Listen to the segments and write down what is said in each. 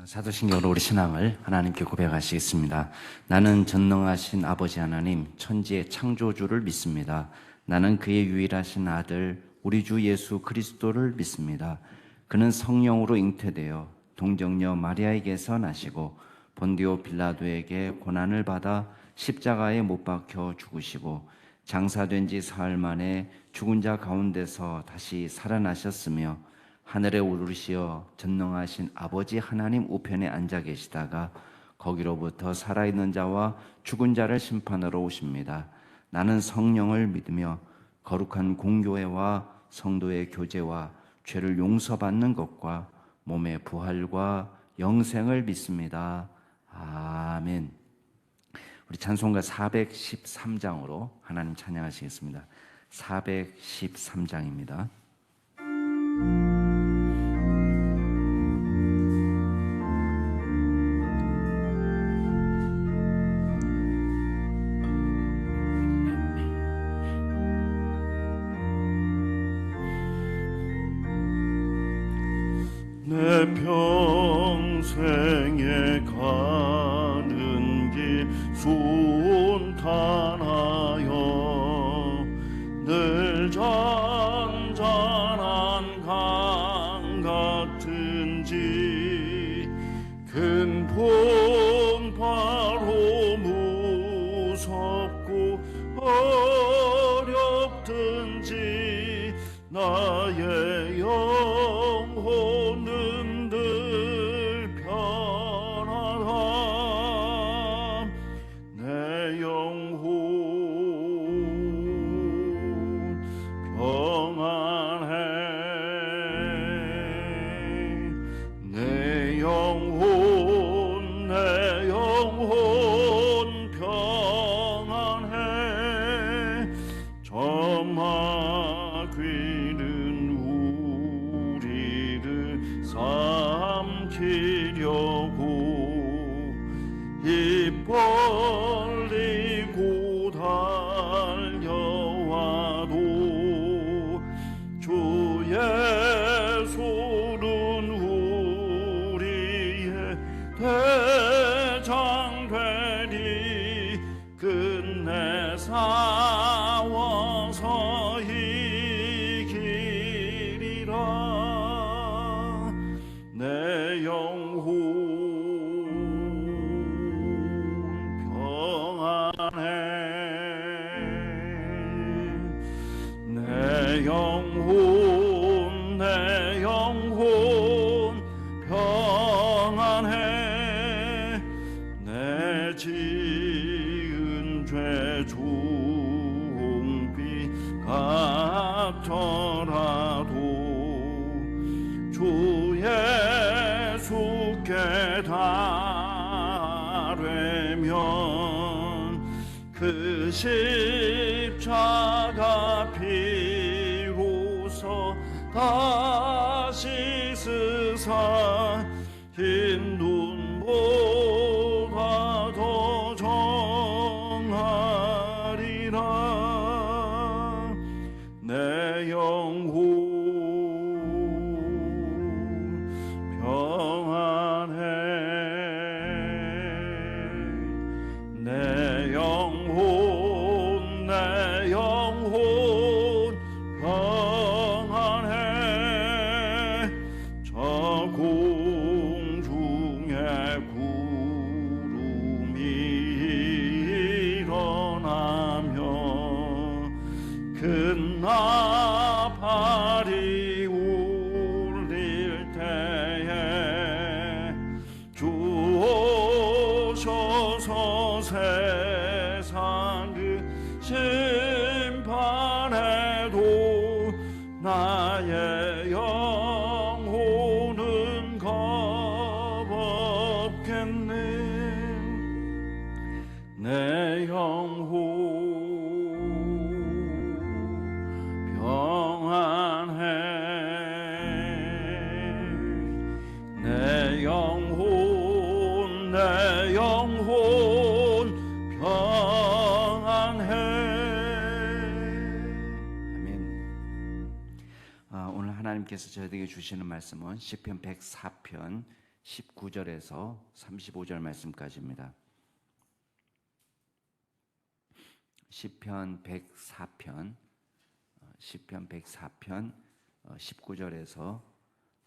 사도신경으로 우리 신앙을 하나님께 고백하시겠습니다. 나는 전능하신 아버지 하나님, 천지의 창조주를 믿습니다. 나는 그의 유일하신 아들, 우리 주 예수 그리스도를 믿습니다. 그는 성령으로 잉태되어 동정녀 마리아에게서 나시고 본디오 빌라도에게 고난을 받아 십자가에 못 박혀 죽으시고 장사된 지 사흘 만에 죽은 자 가운데서 다시 살아나셨으며 하늘에 오르시어 전능하신 아버지 하나님 우편에 앉아 계시다가 거기로부터 살아있는 자와 죽은 자를 심판하러 오십니다. 나는 성령을 믿으며 거룩한 공교회와 성도의 교제와 죄를 용서받는 것과 몸의 부활과 영생을 믿습니다. 아멘. 우리 찬송가 413장으로 하나님 찬양하시겠습니다. 413장입니다. 내 평생에 가는 길 순탄하여 늘 잔잔한 강 같은지 큰 풍파로 무섭고 어렵든지 나의 영혼은 늘 편안함. 내 영혼 평안해. 내 영혼 평안해. 저마귀는 우리를 삼키려고 입 벌리고 달려와도 주 예수는 우리의 대장 되리. 끝내 싸워서 이기리라. 내 영혼 평안해. 내 영혼 평안해. 내 지은 죄 종비 같더라도 주 예수께 달되면 그 십자가 피로써 다시 스사 흰 눈보다 더 정하리라. 내 영혼 평안해. 내 영혼 평안해. 저 공중에 구름이 일어나며 큰 나팔이 울릴 때에 주 오셔서 세상 그 심판에도 나의 영혼은 겁없겠네. 내 영혼 평안해. 내 영혼 평안해. 아멘. 오늘 하나님께서 저희에게 주시는 말씀은 시편 104편 19절에서 35절 말씀까지입니다. 시편 104편 19절에서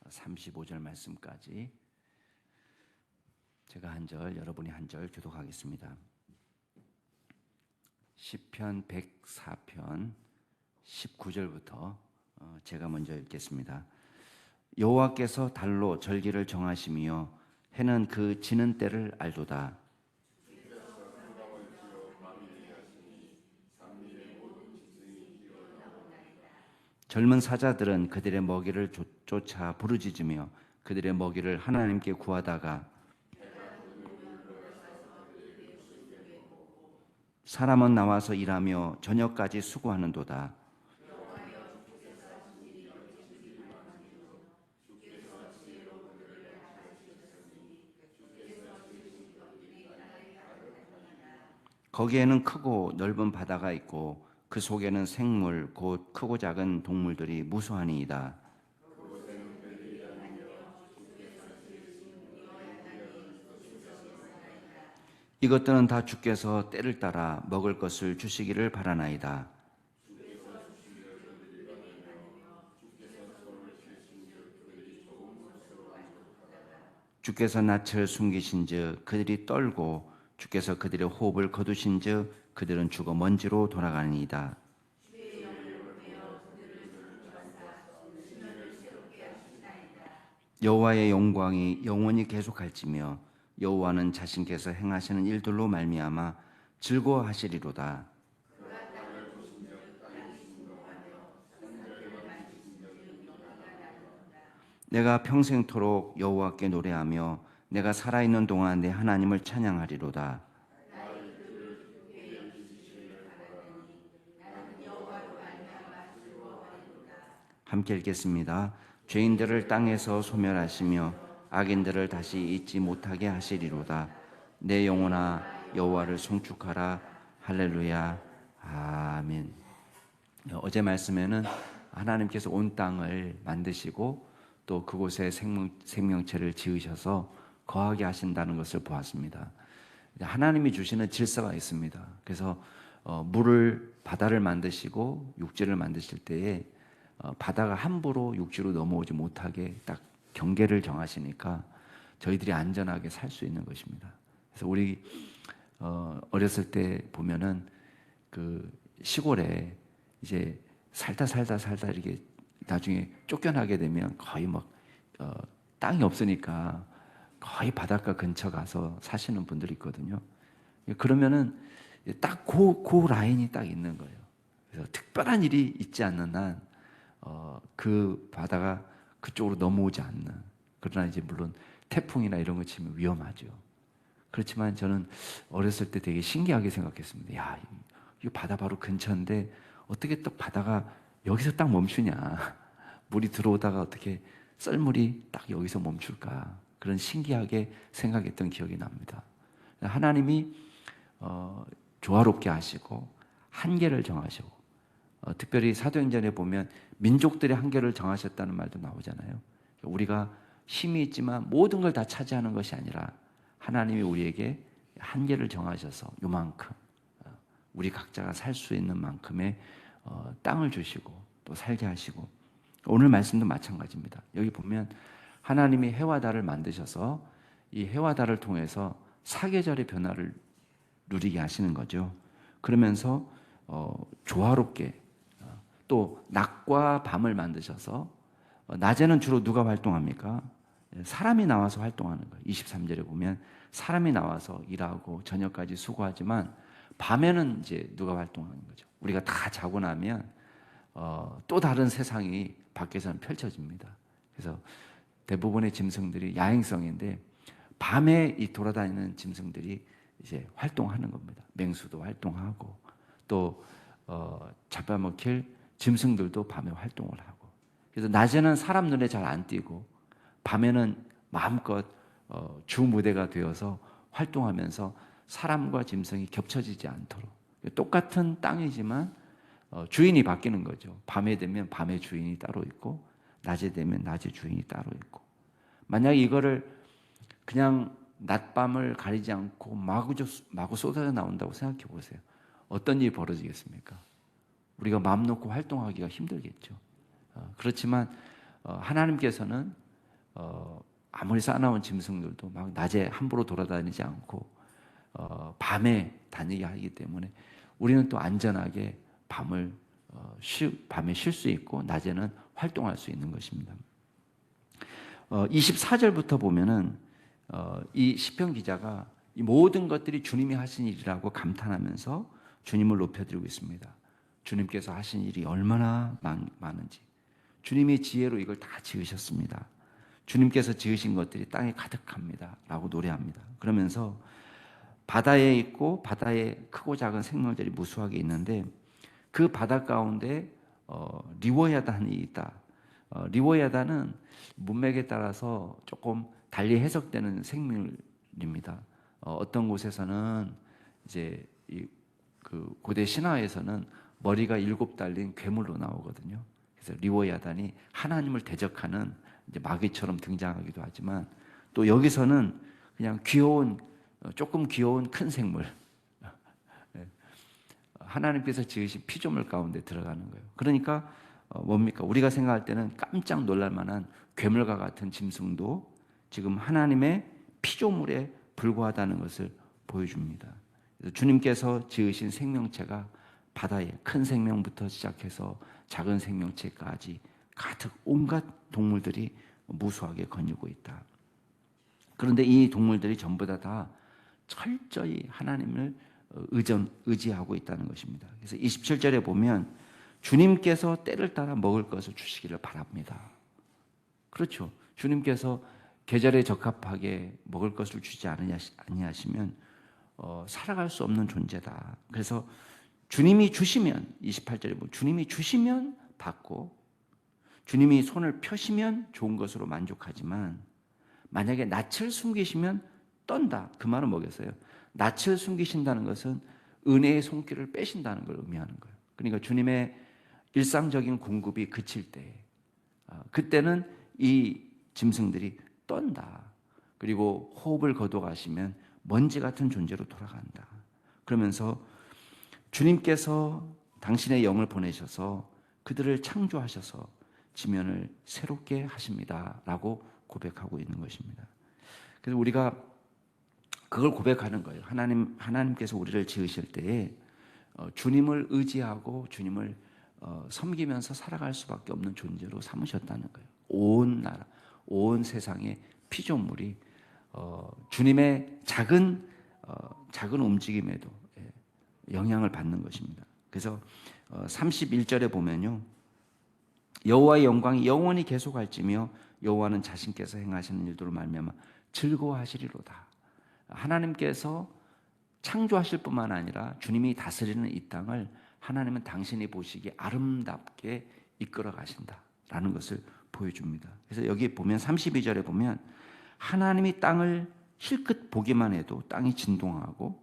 35절 말씀까지 제가 한 절, 여러분이 한 절 교독하겠습니다. 시편 104편 19절부터 제가 먼저 읽겠습니다. 여호와께서 달로 절기를 정하시며 해는 그 지는 때를 알도다. 젊은 사자들은 그들의 먹이를 쫓아 부르짖으며 그들의 먹이를 하나님께 구하다가 사람은 나와서 일하며 저녁까지 수고하는도다. 거기에는 크고 넓은 바다가 있고 그 속에는 생물 곧 크고 작은 동물들이 무수하니이다. 이것들은 다 주께서 때를 따라 먹을 것을 주시기를 바라나이다. 주께서 낯을 숨기신즉 그들이 떨고 주께서 그들의 호흡을 거두신즉 그들은 죽어 먼지로 돌아가니이다. 여호와의 영광이 영원히 계속할지며 여호와는 자신께서 행하시는 일들로 말미암아 즐거워하시리로다. 내가 평생토록 여호와께 노래하며 내가 살아있는 동안 내 하나님을 찬양하리로다. 함께 읽겠습니다. 죄인들을 땅에서 소멸하시며 악인들을 다시 잊지 못하게 하시리로다. 내 영혼아 여호와를 송축하라. 할렐루야. 아멘. 어제 말씀에는 하나님께서 온 땅을 만드시고 또 그곳에 생명체를 지으셔서 거하게 하신다는 것을 보았습니다. 하나님이 주시는 질서가 있습니다. 그래서 바다를 만드시고 육지를 만드실 때에 바다가 함부로 육지로 넘어오지 못하게 딱 경계를 정하시니까 저희들이 안전하게 살 수 있는 것입니다. 그래서 우리 어렸을 때 보면은 그 시골에 이제 살다 이렇게 나중에 쫓겨나게 되면 거의 막 땅이 없으니까 거의 바닷가 근처 가서 사시는 분들이 있거든요. 그러면은 딱 그 라인이 딱 있는 거예요. 그래서 특별한 일이 있지 않는 한 그 바다가 그쪽으로 넘어오지 않는. 그러나 이제 물론 태풍이나 이런 거 치면 위험하죠. 그렇지만 저는 어렸을 때 되게 신기하게 생각했습니다. 야, 이 바다 바로 근처인데 어떻게 또 바다가 여기서 딱 멈추냐. 물이 들어오다가 어떻게 썰물이 딱 여기서 멈출까. 그런 신기하게 생각했던 기억이 납니다. 하나님이 조화롭게 하시고 한계를 정하시고 특별히 사도행전에 보면 민족들의 한계를 정하셨다는 말도 나오잖아요. 우리가 힘이 있지만 모든 걸 다 차지하는 것이 아니라 하나님이 우리에게 한계를 정하셔서 요만큼 우리 각자가 살 수 있는 만큼의 땅을 주시고 또 살게 하시고 오늘 말씀도 마찬가지입니다. 여기 보면 하나님이 해와 달을 만드셔서 이 해와 달을 통해서 사계절의 변화를 누리게 하시는 거죠. 그러면서 조화롭게 또 낮과 밤을 만드셔서 낮에는 주로 누가 활동합니까? 사람이 나와서 활동하는 거예요. 23절에 보면 사람이 나와서 일하고 저녁까지 수고하지만 밤에는 이제 누가 활동하는 거죠. 우리가 다 자고 나면 또 다른 세상이 밖에서는 펼쳐집니다. 그래서 대부분의 짐승들이 야행성인데 밤에 이 돌아다니는 짐승들이 이제 활동하는 겁니다. 맹수도 활동하고 또 잡아먹힐 짐승들도 밤에 활동을 하고. 그래서 낮에는 사람 눈에 잘 안 띄고 밤에는 마음껏 주 무대가 되어서 활동하면서 사람과 짐승이 겹쳐지지 않도록 똑같은 땅이지만 주인이 바뀌는 거죠. 밤에 되면 밤의 주인이 따로 있고 낮에 되면 낮의 주인이 따로 있고. 만약에 이거를 그냥 낮밤을 가리지 않고 마구 쏟아져 나온다고 생각해 보세요. 어떤 일이 벌어지겠습니까? 우리가 마음 놓고 활동하기가 힘들겠죠. 그렇지만 하나님께서는 아무리 쌓아놓은 짐승들도 막 낮에 함부로 돌아다니지 않고 밤에 다니게 하기 때문에 우리는 또 안전하게 밤에 쉴 수 있고 낮에는 활동할 수 있는 것입니다. 24절부터 보면은 이 시편 기자가 이 모든 것들이 주님이 하신 일이라고 감탄하면서 주님을 높여드리고 있습니다. 주님께서 하신 일이 얼마나 많은지, 주님의 지혜로 이걸 다 지으셨습니다. 주님께서 지으신 것들이 땅에 가득합니다 라고 노래합니다. 그러면서 바다에 있고 바다에 크고 작은 생물들이 무수하게 있는데 그 바다 가운데 리워야단이 있다. 리워야단은 문맥에 따라서 조금 달리 해석되는 생물입니다. 어떤 곳에서는 이제 그 고대 신화에서는 머리가 7 달린 괴물로 나오거든요. 그래서 리워야단이 하나님을 대적하는 이제 마귀처럼 등장하기도 하지만 또 여기서는 그냥 조금 귀여운 큰 생물, 하나님께서 지으신 피조물 가운데 들어가는 거예요. 그러니까 뭡니까? 우리가 생각할 때는 깜짝 놀랄 만한 괴물과 같은 짐승도 지금 하나님의 피조물에 불과하다는 것을 보여줍니다. 그래서 주님께서 지으신 생명체가 바다에 큰 생명부터 시작해서 작은 생명체까지 가득 온갖 동물들이 무수하게 거닐고 있다. 그런데 이 동물들이 전부 다 철저히 하나님을 의지하고 있다는 것입니다. 그래서 27절에 보면 주님께서 때를 따라 먹을 것을 주시기를 바랍니다. 그렇죠. 주님께서 계절에 적합하게 먹을 것을 주지 아니하시면 살아갈 수 없는 존재다. 그래서 주님이 주시면 28절에 보면 주님이 주시면 받고 주님이 손을 펴시면 좋은 것으로 만족하지만 만약에 낯을 숨기시면 떤다. 그 말은 뭐겠어요? 낯을 숨기신다는 것은 은혜의 손길을 빼신다는 걸 의미하는 거예요. 그러니까 주님의 일상적인 공급이 그칠 때 그때는 이 짐승들이 떤다. 그리고 호흡을 거둬가시면 먼지 같은 존재로 돌아간다. 그러면서 주님께서 당신의 영을 보내셔서 그들을 창조하셔서 지면을 새롭게 하십니다 라고 고백하고 있는 것입니다. 그래서 우리가 그걸 고백하는 거예요. 하나님께서 우리를 지으실 때에 주님을 의지하고 주님을 섬기면서 살아갈 수밖에 없는 존재로 삼으셨다는 거예요. 온 나라, 온 세상의 피조물이 주님의 작은 움직임에도 영향을 받는 것입니다. 그래서 31절에 보면요, 여호와의 영광이 영원히 계속할지며 여호와는 자신께서 행하시는 일들로 말미암아 즐거워하시리로다. 하나님께서 창조하실 뿐만 아니라 주님이 다스리는 이 땅을 하나님은 당신이 보시기에 아름답게 이끌어 가신다라는 것을 보여줍니다. 그래서 여기 보면 32절에 보면 하나님이 땅을 힐끗 보기만 해도 땅이 진동하고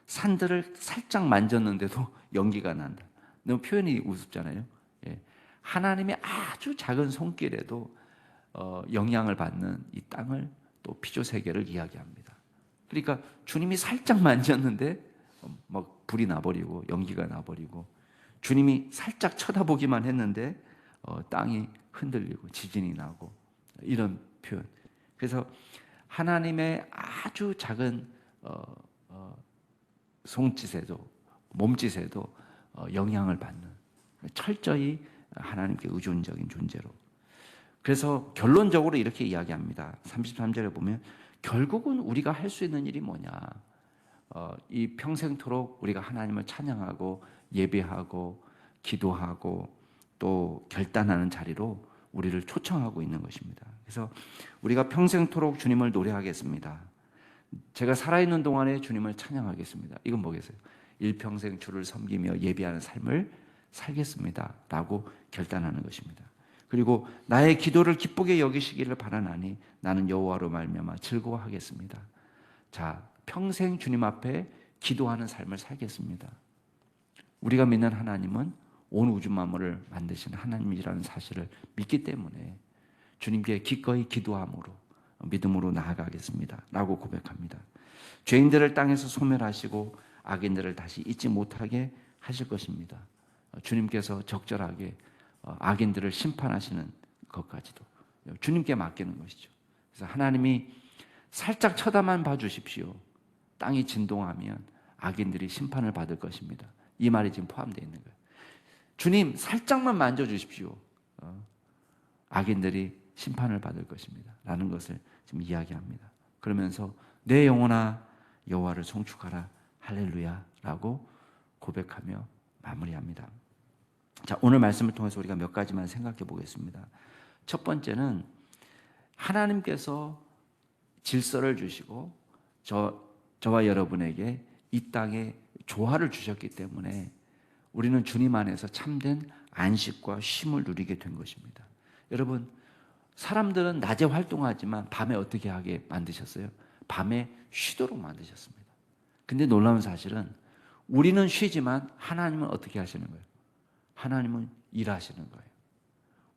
산들을 살짝 만졌는데도 연기가 난다. 너무 표현이 우습잖아요. 예. 하나님의 아주 작은 손길에도 영향을 받는 이 땅을 또 피조 세계를 이야기합니다. 그러니까 주님이 살짝 만졌는데 막 불이 나버리고 연기가 나버리고 주님이 살짝 쳐다보기만 했는데 땅이 흔들리고 지진이 나고 이런 표현. 그래서 하나님의 아주 작은 손짓에도 몸짓에도 영향을 받는 철저히 하나님께 의존적인 존재로. 그래서 결론적으로 이렇게 이야기합니다. 33절에 보면 결국은 우리가 할 수 있는 일이 뭐냐, 이 평생토록 우리가 하나님을 찬양하고 예배하고 기도하고 또 결단하는 자리로 우리를 초청하고 있는 것입니다. 그래서 우리가 평생토록 주님을 노래하겠습니다. 제가 살아있는 동안에 주님을 찬양하겠습니다. 이건 뭐겠어요? 일평생 주를 섬기며 예배하는 삶을 살겠습니다 라고 결단하는 것입니다. 그리고 나의 기도를 기쁘게 여기시기를 바라나니 나는 여호와로 말미암아 즐거워하겠습니다. 자, 평생 주님 앞에 기도하는 삶을 살겠습니다. 우리가 믿는 하나님은 온 우주 만물을 만드신 하나님이라는 사실을 믿기 때문에 주님께 기꺼이 기도함으로 믿음으로 나아가겠습니다 라고 고백합니다. 죄인들을 땅에서 소멸하시고 악인들을 다시 잊지 못하게 하실 것입니다. 주님께서 적절하게 악인들을 심판하시는 것까지도 주님께 맡기는 것이죠. 그래서 하나님이 살짝 쳐다만 봐주십시오. 땅이 진동하면 악인들이 심판을 받을 것입니다. 이 말이 지금 포함되어 있는 거예요. 주님 살짝만 만져주십시오. 악인들이 심판을 받을 것입니다 라는 것을 지금 이야기합니다. 그러면서 내 영혼아 여호와를 송축하라 할렐루야 라고 고백하며 마무리합니다. 자, 오늘 말씀을 통해서 우리가 몇 가지만 생각해 보겠습니다. 첫 번째는 하나님께서 질서를 주시고 저와 여러분에게 이 땅에 조화를 주셨기 때문에 우리는 주님 안에서 참된 안식과 쉼을 누리게 된 것입니다. 여러분, 사람들은 낮에 활동하지만 밤에 어떻게 하게 만드셨어요? 밤에 쉬도록 만드셨습니다. 근데 놀라운 사실은 우리는 쉬지만 하나님은 어떻게 하시는 거예요? 하나님은 일하시는 거예요.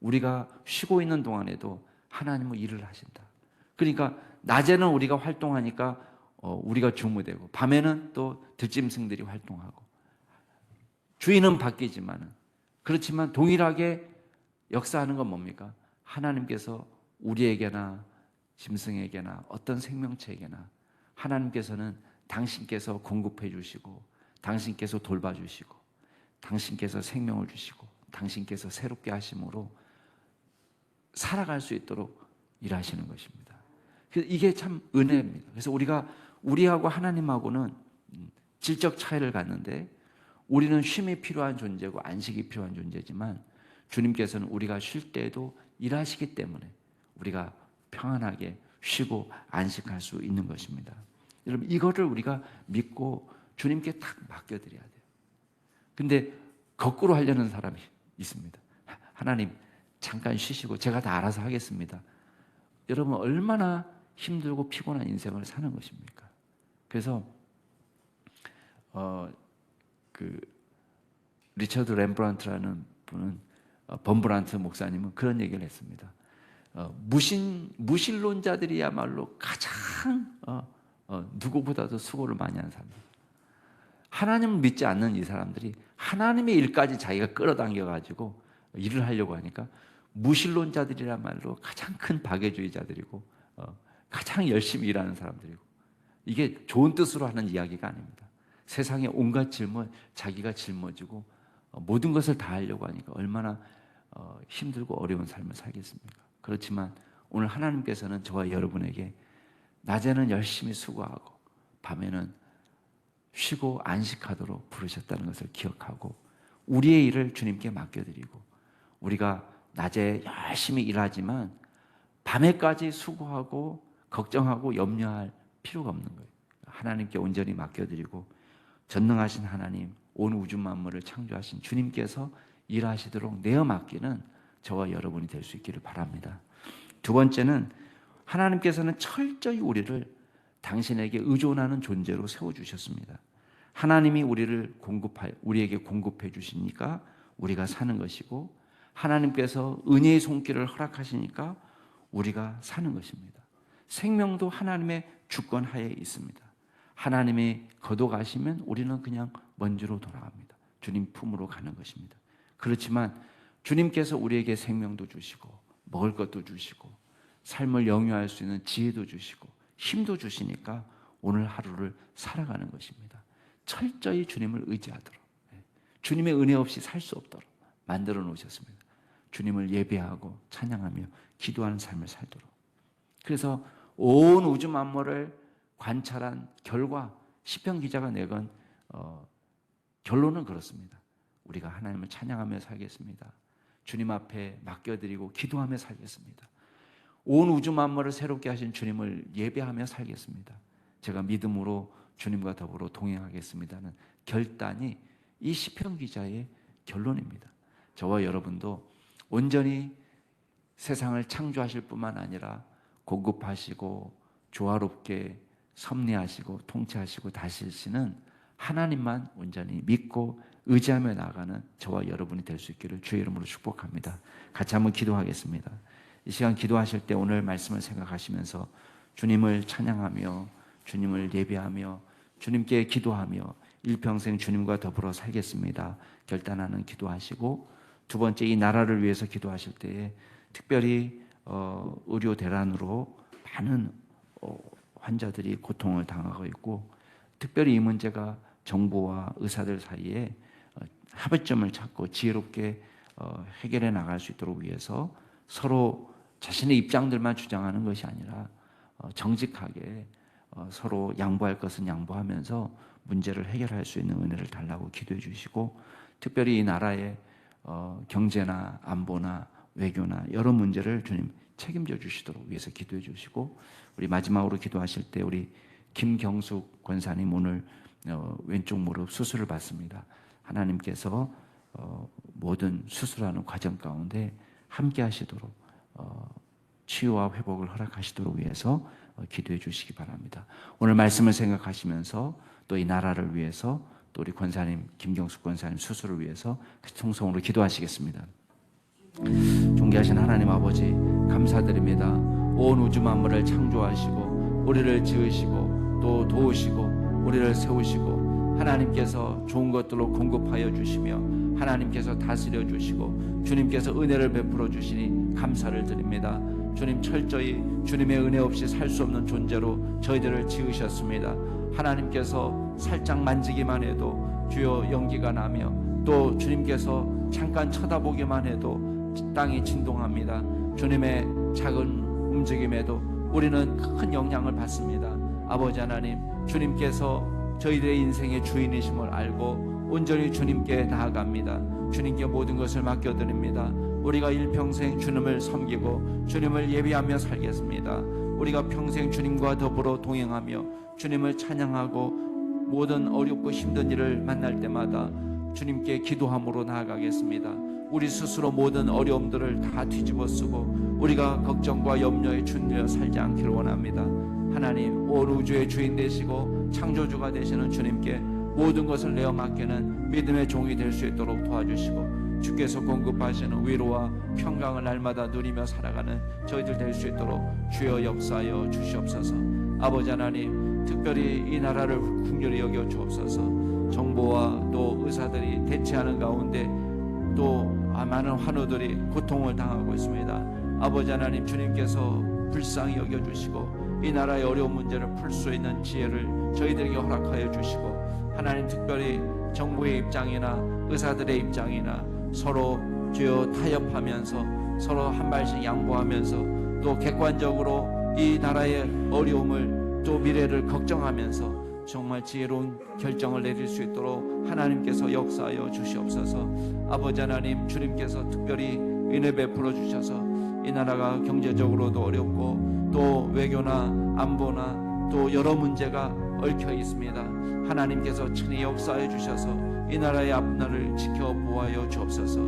우리가 쉬고 있는 동안에도 하나님은 일을 하신다. 그러니까 낮에는 우리가 활동하니까 우리가 주무되고 밤에는 또 들짐승들이 활동하고 주인은 바뀌지만은 그렇지만 동일하게 역사하는 건 뭡니까? 하나님께서 우리에게나 짐승에게나 어떤 생명체에게나 하나님께서는 당신께서 공급해 주시고 당신께서 돌봐주시고 당신께서 생명을 주시고 당신께서 새롭게 하심으로 살아갈 수 있도록 일하시는 것입니다. 이게 참 은혜입니다. 그래서 우리가 우리하고 하나님하고는 질적 차이를 갖는데 우리는 쉼이 필요한 존재고 안식이 필요한 존재지만 주님께서는 우리가 쉴 때에도 일하시기 때문에 우리가 평안하게 쉬고 안식할 수 있는 것입니다. 여러분, 이거를 우리가 믿고 주님께 딱 맡겨드려야 돼요. 근데 거꾸로 하려는 사람이 있습니다. 하나님 잠깐 쉬시고 제가 다 알아서 하겠습니다. 여러분, 얼마나 힘들고 피곤한 인생을 사는 것입니까? 그래서 리처드 렘브란트라는 분은 범브란트 목사님은 그런 얘기를 했습니다. 무신론자들이야말로 가장 누구보다도 수고를 많이 하는 사람들. 하나님을 믿지 않는 이 사람들이 하나님의 일까지 자기가 끌어당겨가지고 일을 하려고 하니까 무신론자들이야말로 가장 큰 박애주의자들이고 가장 열심히 일하는 사람들이고 이게 좋은 뜻으로 하는 이야기가 아닙니다. 세상의 온갖 질문 자기가 짊어지고 모든 것을 다 하려고 하니까 얼마나 힘들고 어려운 삶을 살겠습니까? 그렇지만 오늘 하나님께서는 저와 여러분에게 낮에는 열심히 수고하고 밤에는 쉬고 안식하도록 부르셨다는 것을 기억하고 우리의 일을 주님께 맡겨드리고 우리가 낮에 열심히 일하지만 밤에까지 수고하고 걱정하고 염려할 필요가 없는 거예요. 하나님께 온전히 맡겨드리고 전능하신 하나님, 온 우주 만물을 창조하신 주님께서 일하시도록 내어 맡기는 저와 여러분이 될 수 있기를 바랍니다. 두 번째는 하나님께서는 철저히 우리를 당신에게 의존하는 존재로 세워주셨습니다. 하나님이 우리에게 공급해 주시니까 우리가 사는 것이고 하나님께서 은혜의 손길을 허락하시니까 우리가 사는 것입니다. 생명도 하나님의 주권 하에 있습니다. 하나님이 거둬가시면 우리는 그냥 먼지로 돌아갑니다. 주님 품으로 가는 것입니다. 그렇지만 주님께서 우리에게 생명도 주시고 먹을 것도 주시고 삶을 영위할 수 있는 지혜도 주시고 힘도 주시니까 오늘 하루를 살아가는 것입니다. 철저히 주님을 의지하도록 주님의 은혜 없이 살 수 없도록 만들어 놓으셨습니다. 주님을 예배하고 찬양하며 기도하는 삶을 살도록. 그래서 온 우주 만물을 관찰한 결과 시편 기자가 내건 결론은 그렇습니다. 우리가 하나님을 찬양하며 살겠습니다. 주님 앞에 맡겨드리고 기도하며 살겠습니다. 온 우주 만물을 새롭게 하신 주님을 예배하며 살겠습니다. 제가 믿음으로 주님과 더불어 동행하겠습니다는 결단이 이 시편 기자의 결론입니다. 저와 여러분도 온전히 세상을 창조하실 뿐만 아니라 공급하시고 조화롭게 섭리하시고 통치하시고 다스리시는 하나님만 온전히 믿고 의지하며 나아가는 저와 여러분이 될 수 있기를 주의 이름으로 축복합니다. 같이 한번 기도하겠습니다. 이 시간 기도하실 때 오늘 말씀을 생각하시면서 주님을 찬양하며 주님을 예배하며 주님께 기도하며 일평생 주님과 더불어 살겠습니다 결단하는 기도하시고, 두 번째 이 나라를 위해서 기도하실 때에 특별히 의료 대란으로 많은 환자들이 고통을 당하고 있고, 특별히 이 문제가 정부와 의사들 사이에 합의점을 찾고 지혜롭게 해결해 나갈 수 있도록 위해서 서로 자신의 입장들만 주장하는 것이 아니라 정직하게 서로 양보할 것은 양보하면서 문제를 해결할 수 있는 은혜를 달라고 기도해 주시고, 특별히 이 나라의 경제나 안보나 외교나 여러 문제를 주님 책임져 주시도록 위해서 기도해 주시고, 우리 마지막으로 기도하실 때 우리 김경숙 권사님 오늘 왼쪽 무릎 수술을 받습니다. 하나님께서 모든 수술하는 과정 가운데 함께 하시도록 치유와 회복을 허락하시도록 위해서 기도해 주시기 바랍니다. 오늘 말씀을 생각하시면서 또 이 나라를 위해서 또 우리 권사님 김경숙 권사님 수술을 위해서 통성으로 기도하시겠습니다. 존귀하신 하나님 아버지 감사드립니다. 온 우주 만물을 창조하시고 우리를 지으시고 또 도우시고 우리를 세우시고 하나님께서 좋은 것들로 공급하여 주시며 하나님께서 다스려 주시고 주님께서 은혜를 베풀어 주시니 감사를 드립니다. 주님 철저히 주님의 은혜 없이 살 수 없는 존재로 저희들을 지으셨습니다. 하나님께서 살짝 만지기만 해도 주여 연기가 나며 또 주님께서 잠깐 쳐다보기만 해도 땅이 진동합니다. 주님의 작은 움직임에도 우리는 큰 영향을 받습니다. 아버지 하나님, 주님께서 저희들의 인생의 주인이심을 알고 온전히 주님께 나아갑니다. 주님께 모든 것을 맡겨드립니다. 우리가 일평생 주님을 섬기고 주님을 예배하며 살겠습니다. 우리가 평생 주님과 더불어 동행하며 주님을 찬양하고 모든 어렵고 힘든 일을 만날 때마다 주님께 기도함으로 나아가겠습니다. 우리 스스로 모든 어려움들을 다 뒤집어 쓰고 우리가 걱정과 염려에 주눌려 살지 않기를 원합니다. 하나님, 온 우주의 주인 되시고 창조주가 되시는 주님께 모든 것을 내어 맡기는 믿음의 종이 될 수 있도록 도와주시고 주께서 공급하시는 위로와 평강을 날마다 누리며 살아가는 저희들 될 수 있도록 주여 역사하여 주시옵소서. 아버지 하나님, 특별히 이 나라를 긍휼히 여겨 주옵소서. 정부와 또 의사들이 대치하는 가운데 또 많은 환우들이 고통을 당하고 있습니다. 아버지 하나님, 주님께서 불쌍히 여겨주시고 이 나라의 어려운 문제를 풀 수 있는 지혜를 저희들에게 허락하여 주시고, 하나님 특별히 정부의 입장이나 의사들의 입장이나 서로 주여 타협하면서 서로 한 발씩 양보하면서 또 객관적으로 이 나라의 어려움을 또 미래를 걱정하면서 정말 지혜로운 결정을 내릴 수 있도록 하나님께서 역사하여 주시옵소서. 아버지 하나님, 주님께서 특별히 은혜 베풀어 주셔서 이 나라가 경제적으로도 어렵고 또 외교나 안보나 또 여러 문제가 얽혀 있습니다. 하나님께서 친히 역사해 주셔서 이 나라의 앞날을 지켜 보아여 주옵소서.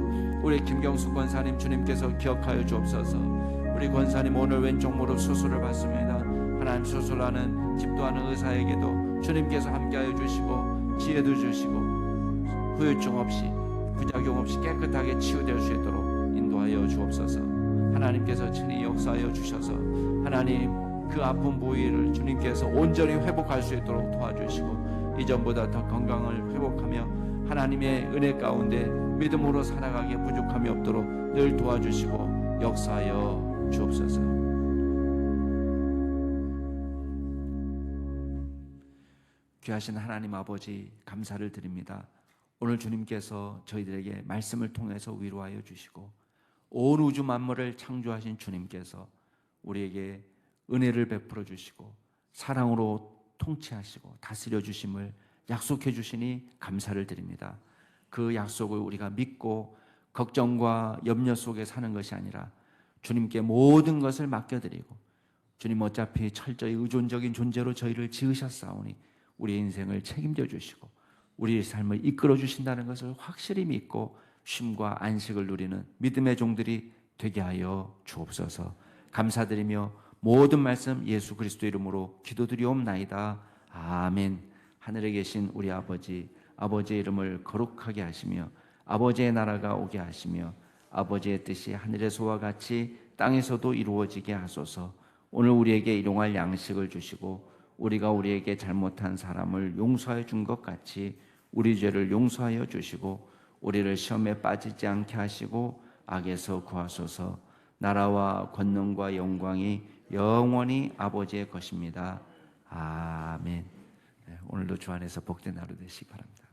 우리 김경숙 권사님 주님께서 기억하여 주옵소서. 우리 권사님 오늘 왼쪽 무릎 수술을 받습니다. 하나님, 수술하는 집도하는 의사에게도 주님께서 함께하여 주시고 지혜도 주시고 후유증 없이 부작용 없이 깨끗하게 치유될 수 있도록 인도하여 주옵소서. 하나님께서 친히 역사하여 주셔서 하나님 그 아픈 부위를 주님께서 온전히 회복할 수 있도록 도와주시고 이전보다 더 건강을 회복하며 하나님의 은혜 가운데 믿음으로 살아가기에 부족함이 없도록 늘 도와주시고 역사하여 주옵소서. 귀하신 하나님 아버지, 감사를 드립니다. 오늘 주님께서 저희들에게 말씀을 통해서 위로하여 주시고 온 우주 만물을 창조하신 주님께서 우리에게 은혜를 베풀어 주시고 사랑으로 통치하시고 다스려 주심을 약속해 주시니 감사를 드립니다. 그 약속을 우리가 믿고 걱정과 염려 속에 사는 것이 아니라 주님께 모든 것을 맡겨드리고, 주님 어차피 철저히 의존적인 존재로 저희를 지으셨사오니 우리의 인생을 책임져 주시고 우리의 삶을 이끌어 주신다는 것을 확실히 믿고 쉼과 안식을 누리는 믿음의 종들이 되게 하여 주옵소서. 감사드리며 모든 말씀 예수 그리스도 이름으로 기도드리옵나이다. 아멘. 하늘에 계신 우리 아버지, 아버지의 이름을 거룩하게 하시며 아버지의 나라가 오게 하시며 아버지의 뜻이 하늘에서와 같이 땅에서도 이루어지게 하소서. 오늘 우리에게 일용할 양식을 주시고 우리가 우리에게 잘못한 사람을 용서하여 준 것 같이 우리 죄를 용서하여 주시고 우리를 시험에 빠지지 않게 하시고 악에서 구하소서. 나라와 권능과 영광이 영원히 아버지의 것입니다. 아멘. 오늘도 주 안에서 복된 하루 되시기 바랍니다.